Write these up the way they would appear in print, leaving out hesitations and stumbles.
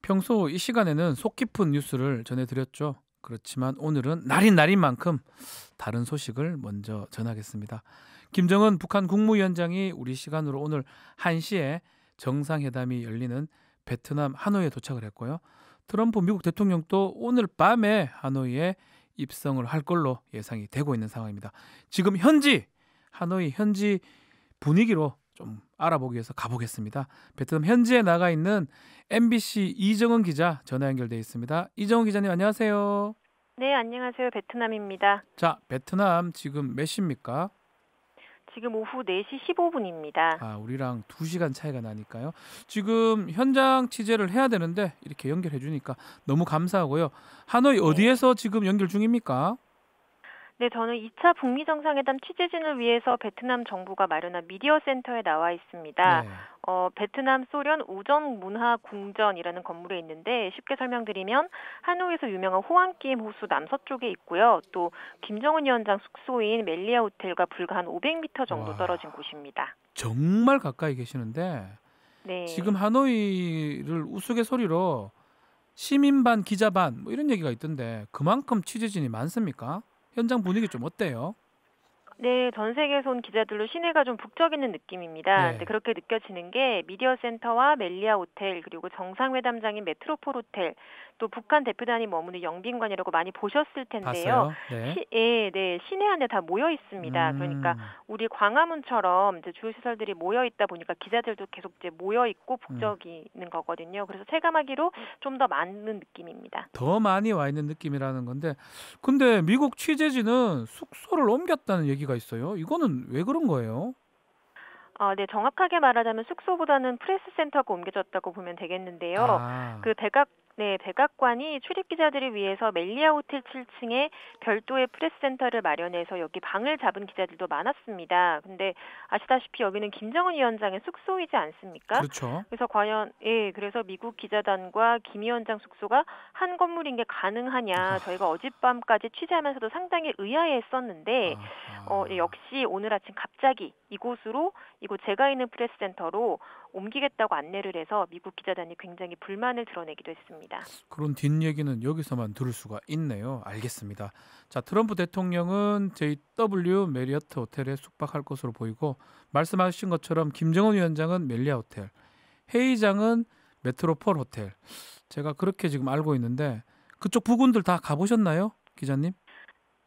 평소 이 시간에는 속 깊은 뉴스를 전해드렸죠. 그렇지만 오늘은 날인 날인 만큼 다른 소식을 먼저 전하겠습니다. 김정은 북한 국무위원장이 우리 시간으로 오늘 1시에 정상회담이 열리는 베트남 하노이에 도착을 했고요. 트럼프 미국 대통령도 오늘 밤에 하노이에 입성을 할 걸로 예상이 되고 있는 상황입니다. 지금 하노이 현지 분위기로 좀 알아보기 위해서 가보겠습니다. 베트남 현지에 나가 있는 MBC 이정은 기자 전화 연결돼 있습니다. 이정은 기자님 안녕하세요. 네, 안녕하세요. 베트남입니다. 자, 베트남 지금 몇 시입니까? 지금 오후 4시 15분입니다. 우리랑 2시간 차이가 나니까요. 지금 현장 취재를 해야 되는데 이렇게 연결해 주니까 너무 감사하고요. 하노이 어디에서 지금 연결 중입니까? 네, 저는 2차 북미 정상회담 취재진을 위해서 베트남 정부가 마련한 미디어 센터에 나와 있습니다. 네. 베트남 소련 우정문화궁전이라는 건물에 있는데 쉽게 설명드리면 하노이에서 유명한 호안기엠 호수 남서쪽에 있고요. 또 김정은 위원장 숙소인 멜리아 호텔과 불과 한 500m 정도 와. 떨어진 곳입니다. 정말 가까이 계시는데 네. 지금 하노이를 우스갯소리로 시민 반 기자 반 뭐 이런 얘기가 있던데 그만큼 취재진이 많습니까? 현장 분위기 좀 어때요? 네, 전 세계에서 온 기자들로 시내가 좀 북적이는 느낌입니다. 네. 근데 그렇게 느껴지는 게 미디어 센터와 멜리아 호텔 그리고 정상회담장인 메트로폴 호텔 또 북한 대표단이 머무는 영빈관이라고 많이 보셨을 텐데요. 봤어요? 네. 네, 시내 안에 다 모여 있습니다. 그러니까 우리 광화문처럼 이제 주요 시설들이 모여 있다 보니까 기자들도 계속 이제 모여 있고 북적이는 거거든요. 그래서 체감하기로 좀 더 많은 느낌입니다. 더 많이 와 있는 느낌이라는 건데 근데 미국 취재진은 숙소를 옮겼다는 얘기가 있어요. 이거는 왜 그런 거예요? 네, 정확하게 말하자면 숙소보다는 프레스 센터가 옮겨졌다고 보면 되겠는데요. 아, 백악관이 출입 기자들을 위해서 멜리아 호텔 7층에 별도의 프레스 센터를 마련해서 여기 방을 잡은 기자들도 많았습니다. 근데 아시다시피 여기는 김정은 위원장의 숙소이지 않습니까? 그렇죠. 그래서 미국 기자단과 김 위원장 숙소가 한 건물인 게 가능하냐 저희가 어젯밤까지 취재하면서도 상당히 의아해했었는데 역시 오늘 아침 갑자기 이곳 제가 있는 프레스 센터로 옮기겠다고 안내를 해서 미국 기자단이 굉장히 불만을 드러내기도 했습니다. 그런 뒷얘기는 여기서만 들을 수가 있네요. 알겠습니다. 자, 트럼프 대통령은 JW 메리어트 호텔에 숙박할 것으로 보이고 말씀하신 것처럼 김정은 위원장은 멜리아 호텔, 회의장은 메트로폴 호텔. 제가 그렇게 지금 알고 있는데 그쪽 부근들 다 가보셨나요, 기자님?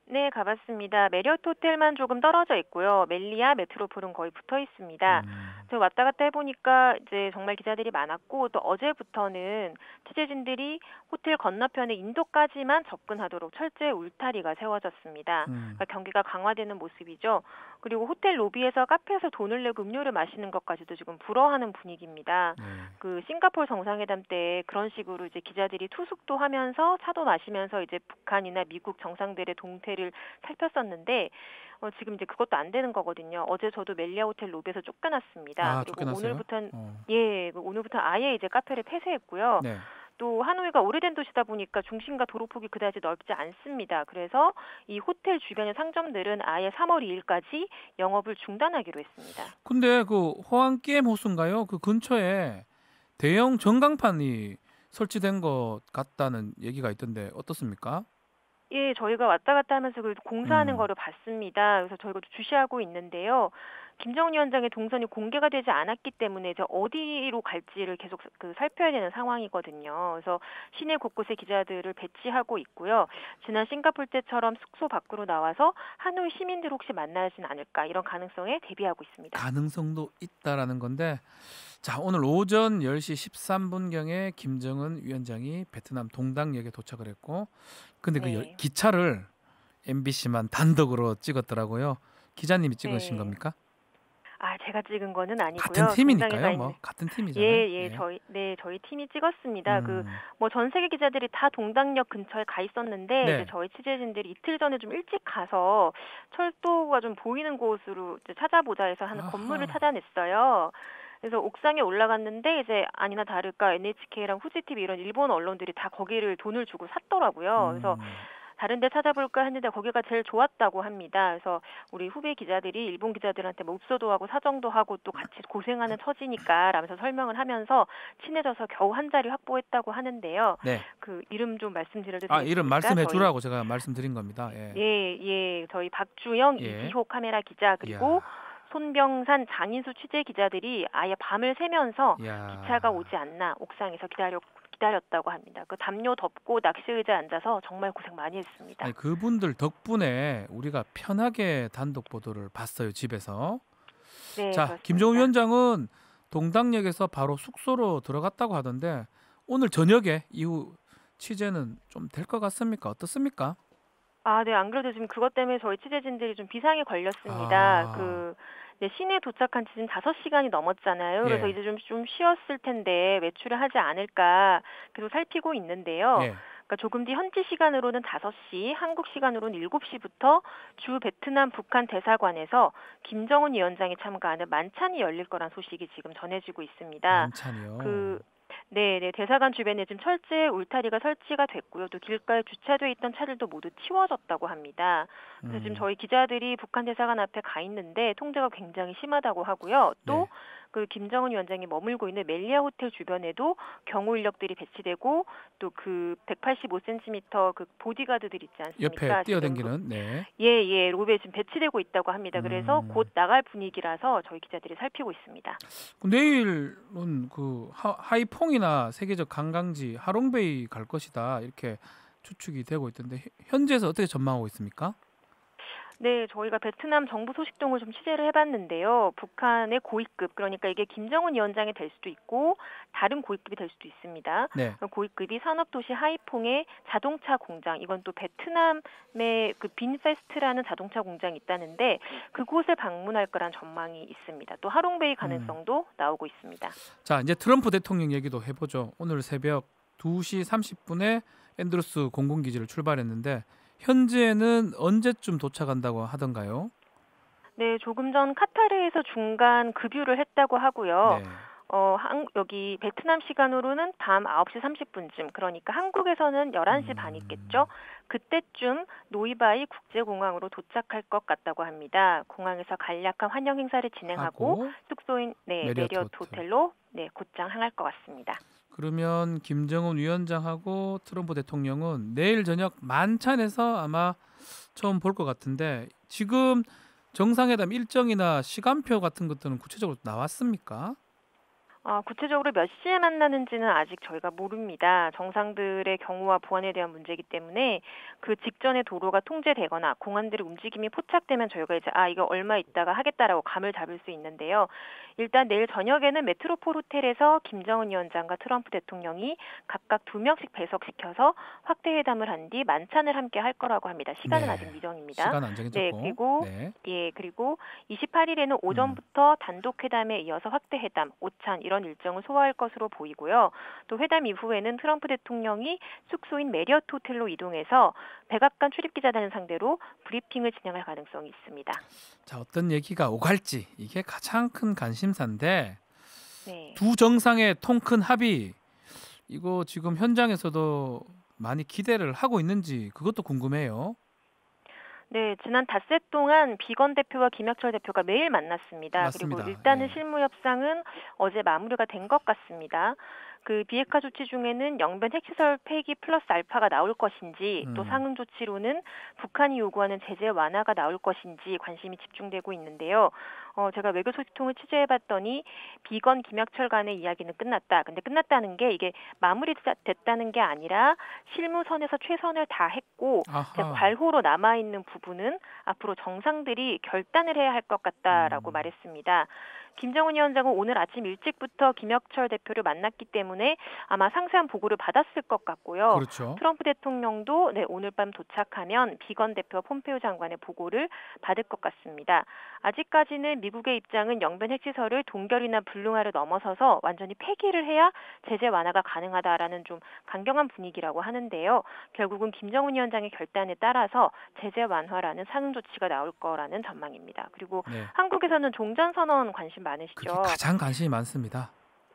네, 가봤습니다. 메리어트 호텔만 조금 떨어져 있고요. 멜리아, 메트로폴은 거의 붙어 있습니다. 저 왔다 갔다 해보니까 이제 정말 기자들이 많았고 또 어제부터는 취재진들이 호텔 건너편의 인도까지만 접근하도록 철저히 울타리가 세워졌습니다. 그러니까 경계가 강화되는 모습이죠. 그리고 호텔 로비에서 카페에서 돈을 내고 음료를 마시는 것까지도 지금 불허하는 분위기입니다. 그 싱가포르 정상회담 때 그런 식으로 이제 기자들이 투숙도 하면서 차도 마시면서 이제 북한이나 미국 정상들의 동태를 살폈었는데 지금 이제 그것도 안 되는 거거든요. 어제 저도 멜리아 호텔 로비에서 쫓겨났습니다. 그리고 쫓겨났어요? 오늘부터 아예 이제 카페를 폐쇄했고요. 네. 또 하노이가 오래된 도시다 보니까 중심과 도로폭이 그다지 넓지 않습니다. 그래서 이 호텔 주변의 상점들은 아예 3월 2일까지 영업을 중단하기로 했습니다. 근데 그 호안기엠 호수인가요? 그 근처에 대형 전광판이 설치된 것 같다는 얘기가 있던데 어떻습니까? 예, 저희가 왔다 갔다 하면서 그 공사하는 거를 봤습니다. 그래서 저희가 주시하고 있는데요. 김정은 위원장의 동선이 공개가 되지 않았기 때문에 이제 어디로 갈지를 계속 살펴야 되는 상황이거든요. 그래서 시내 곳곳에 기자들을 배치하고 있고요. 지난 싱가포르 때처럼 숙소 밖으로 나와서 하노이 시민들 혹시 만나진 않을까 이런 가능성에 대비하고 있습니다. 가능성도 있다라는 건데 자, 오늘 오전 10시 13분경에 김정은 위원장이 베트남 동당역에 도착을 했고 근데 그 기차를 MBC만 단독으로 찍었더라고요. 기자님이 찍으신 겁니까? 제가 찍은 거는 아니고요. 같은 팀이니까요. 뭐 같은 팀이잖아요. 저희 팀이 찍었습니다. 전 세계 기자들이 다 동당역 근처에 가 있었는데 이제 저희 취재진들이 이틀 전에 좀 일찍 가서 철도가 좀 보이는 곳으로 이제 찾아보자 해서 한 건물을 찾아냈어요. 그래서 옥상에 올라갔는데 이제 아니나 다를까 NHK랑 후지TV 이런 일본 언론들이 다 거기를 돈을 주고 샀더라고요. 그래서 다른 데 찾아볼까 했는데 거기가 제일 좋았다고 합니다. 그래서 우리 후배 기자들이 일본 기자들한테 뭐 읍소도 하고 사정도 하고 또 같이 고생하는 처지니까 라면서 설명을 하면서 친해져서 겨우 한 자리 확보했다고 하는데요. 네. 그 이름 좀 말씀드려도 아, 되겠습니까? 이름 말씀해 주라고 제가 말씀드린 겁니다. 예. 예. 저희 박주영, 예. 이기호 카메라 기자 그리고 이야. 손병산, 장인수 취재 기자들이 아예 밤을 새면서 이야. 기차가 오지 않나 옥상에서 기다렸다고 합니다. 그 담요 덮고 낚시 의자에 앉아서 정말 고생 많이 했습니다. 아니, 그분들 덕분에 우리가 편하게 단독 보도를 봤어요, 집에서. 네, 자, 그렇습니다. 김정은 위원장은 동당역에서 바로 숙소로 들어갔다고 하던데 오늘 저녁에 이후 취재는 좀 될 것 같습니까? 어떻습니까? 네, 안 그래도 지금 그것 때문에 저희 취재진들이 좀 비상에 걸렸습니다. 아. 시내에 도착한 지 지금 5시간이 넘었잖아요. 그래서 예. 이제 좀 쉬었을 텐데 외출을 하지 않을까 계속 살피고 있는데요. 예. 그러니까 조금 뒤 현지 시간으로는 5시, 한국 시간으로는 7시부터 주 베트남 북한 대사관에서 김정은 위원장이 참가하는 만찬이 열릴 거란 소식이 지금 전해지고 있습니다. 만찬이요. 네, 대사관 주변에 지금 철제 울타리가 설치가 됐고요. 또 길가에 주차돼 있던 차들도 모두 치워졌다고 합니다. 그래서 지금 저희 기자들이 북한 대사관 앞에 가 있는데 통제가 굉장히 심하다고 하고요. 또 그 김정은 위원장이 머물고 있는 멜리아 호텔 주변에도 경호 인력들이 배치되고 또 그 185cm 그 보디가드들 있지 않습니까? 옆에 뛰어댕기는. 네. 예, 로비에 지금 배치되고 있다고 합니다. 그래서 곧 나갈 분위기라서 저희 기자들이 살피고 있습니다. 내일은 그 하이퐁이나 세계적 관광지 하롱베이 갈 것이다 이렇게 추측이 되고 있던데 현지에서 어떻게 전망하고 있습니까? 네, 저희가 베트남 정부 소식통을 좀 취재를 해봤는데요. 북한의 고위급, 그러니까 이게 김정은 위원장이 될 수도 있고 다른 고위급이 될 수도 있습니다. 네. 고위급이 산업도시 하이퐁의 자동차 공장, 이건 또 베트남의 그 빈페스트라는 자동차 공장이 있다는데 그곳을 방문할 거란 전망이 있습니다. 또 하롱베이 가능성도 나오고 있습니다. 자, 이제 트럼프 대통령 얘기도 해보죠. 오늘 새벽 2시 30분에 앤드루스 공군기지를 출발했는데 현지에는 언제쯤 도착한다고 하던가요? 네, 조금 전 카타르에서 중간 급유를 했다고 하고요. 네. 여기 베트남 시간으로는 밤 9시 30분쯤, 그러니까 한국에서는 11시 반이겠죠. 그때쯤 노이바이 국제공항으로 도착할 것 같다고 합니다. 공항에서 간략한 환영 행사를 진행하고 숙소인 메리어트 호텔로 곧장 향할 것 같습니다. 그러면 김정은 위원장하고 트럼프 대통령은 내일 저녁 만찬에서 아마 처음 볼 것 같은데 지금 정상회담 일정이나 시간표 같은 것들은 구체적으로 나왔습니까? 구체적으로 몇 시에 만나는지는 아직 저희가 모릅니다. 정상들의 경호와 보안에 대한 문제이기 때문에 그 직전에 도로가 통제되거나 공안들의 움직임이 포착되면 저희가 이제 이거 얼마 있다가 하겠다라고 감을 잡을 수 있는데요. 일단 내일 저녁에는 메트로폴 호텔에서 김정은 위원장과 트럼프 대통령이 각각 2명씩 배석시켜서 확대 회담을 한 뒤 만찬을 함께 할 거라고 합니다. 시간은 아직 미정입니다. 시간 안 정해졌고. 그리고 28일에는 오전부터 단독 회담에 이어서 확대 회담, 오찬 이런 일정을 소화할 것으로 보이고요. 또 회담 이후에는 트럼프 대통령이 숙소인 메리어트 호텔로 이동해서 백악관 출입기자단을 상대로 브리핑을 진행할 가능성이 있습니다. 자, 어떤 얘기가 오갈지 이게 가장 큰 관심사인데 네. 두 정상의 통 큰 합의 이거 지금 현장에서도 많이 기대를 하고 있는지 그것도 궁금해요. 네, 지난 닷새 동안 비건 대표와 김혁철 대표가 매일 만났습니다. 맞습니다. 그리고 일단은 실무 협상은 어제 마무리가 된 것 같습니다. 그 비핵화 조치 중에는 영변 핵시설 폐기 플러스 알파가 나올 것인지 또 상응 조치로는 북한이 요구하는 제재 완화가 나올 것인지 관심이 집중되고 있는데요. 제가 외교 소식통을 취재해봤더니 비건 김혁철 간의 이야기는 끝났다. 근데 끝났다는 게 이게 마무리됐다는 게 아니라 실무선에서 최선을 다했고 괄호로 남아있는 부분은 앞으로 정상들이 결단을 해야 할 것 같다라고 말했습니다. 김정은 위원장은 오늘 아침 일찍부터 김혁철 대표를 만났기 때문에 아마 상세한 보고를 받았을 것 같고요. 그렇죠. 트럼프 대통령도 오늘 밤 도착하면 비건 대표와 폼페이오 장관의 보고를 받을 것 같습니다. 아직까지는 미국의 입장은 영변 핵시설을 동결이나 불능화를 넘어서서 완전히 폐기를 해야 제재 완화가 가능하다라는 좀 강경한 분위기라고 하는데요. 결국은 김정은 위원장의 결단에 따라서 제재 완화라는 상응 조치가 나올 거라는 전망입니다. 그리고 한국에서는 종전선언 관심 많으시죠? 그게 가장 관심이 많습니다.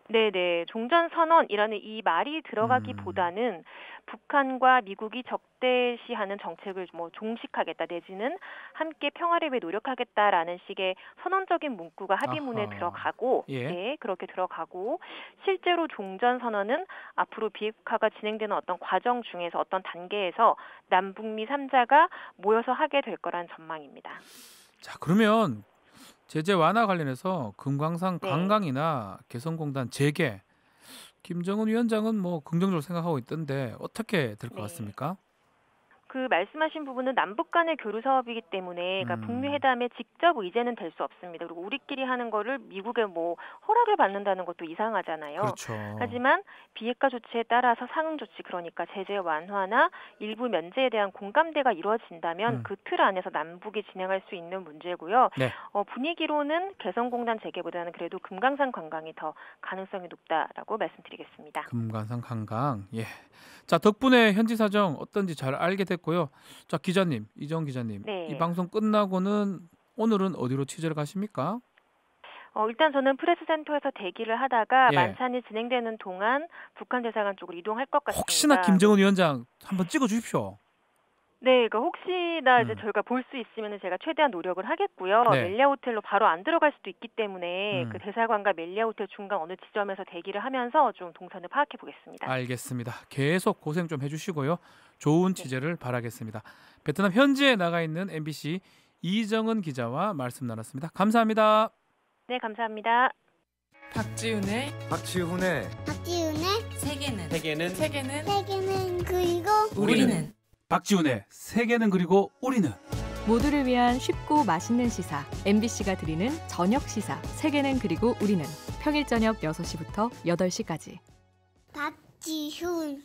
네네. 종전선언이라는 이 말이 들어가기보다는 북한과 미국이 적대시하는 정책을 뭐 종식하겠다 내지는 함께 평화를 위해 노력하겠다라는 식의 선언적인 문구가 합의문에 아하. 들어가고, 예. 네, 그렇게 들어가고 실제로 종전선언은 앞으로 비핵화가 진행되는 어떤 과정 중에서 어떤 단계에서 남북미 3자가 모여서 하게 될 거란 전망입니다. 자, 그러면 제재 완화 관련해서 금강산 네. 관광이나 개성공단 재개 김정은 위원장은 뭐 긍정적으로 생각하고 있던데 어떻게 될 것 네. 같습니까? 그 말씀하신 부분은 남북 간의 교류 사업이기 때문에 그러니까 북미 회담에 직접 의제는 될 수 없습니다. 그리고 우리끼리 하는 거를 미국에 뭐 허락을 받는다는 것도 이상하잖아요. 그렇죠. 하지만 비핵화 조치에 따라서 상응 조치 그러니까 제재 완화나 일부 면제에 대한 공감대가 이루어진다면 그 틀 안에서 남북이 진행할 수 있는 문제고요. 네. 분위기로는 개성공단 재개보다는 그래도 금강산 관광이 더 가능성이 높다라고 말씀드리겠습니다. 금강산 관광. 예. 자, 덕분에 현지 사정 어떤지 잘 알게 됐고요. 자, 기자님, 이정 기자님. 네. 이 방송 끝나고는 오늘은 어디로 취재를 가십니까? 일단 저는 프레스센터에서 대기를 하다가 예. 만찬이 진행되는 동안 북한 대사관 쪽으로 이동할 것 같습니다. 혹시나 김정은 위원장 한번 찍어 주십시오. 네, 그러니까 혹시나 이제 저희가 볼 수 있으면 제가 최대한 노력을 하겠고요. 네. 멜리아 호텔로 바로 안 들어갈 수도 있기 때문에 그 음. 대사관과 멜리아 호텔 중간 어느 지점에서 대기를 하면서 좀 동선을 파악해 보겠습니다. 알겠습니다. 계속 고생 좀 해주시고요. 좋은 취재를 바라겠습니다. 베트남 현지에 나가 있는 MBC 이정은 기자와 말씀 나눴습니다. 감사합니다. 네, 감사합니다. 박지훈의 세계는 그리고 우리는 박지훈의 세계는 그리고 우리는 모두를 위한 쉽고 맛있는 시사 MBC가 드리는 저녁 시사 세계는 그리고 우리는 평일 저녁 6시부터 8시까지 박지훈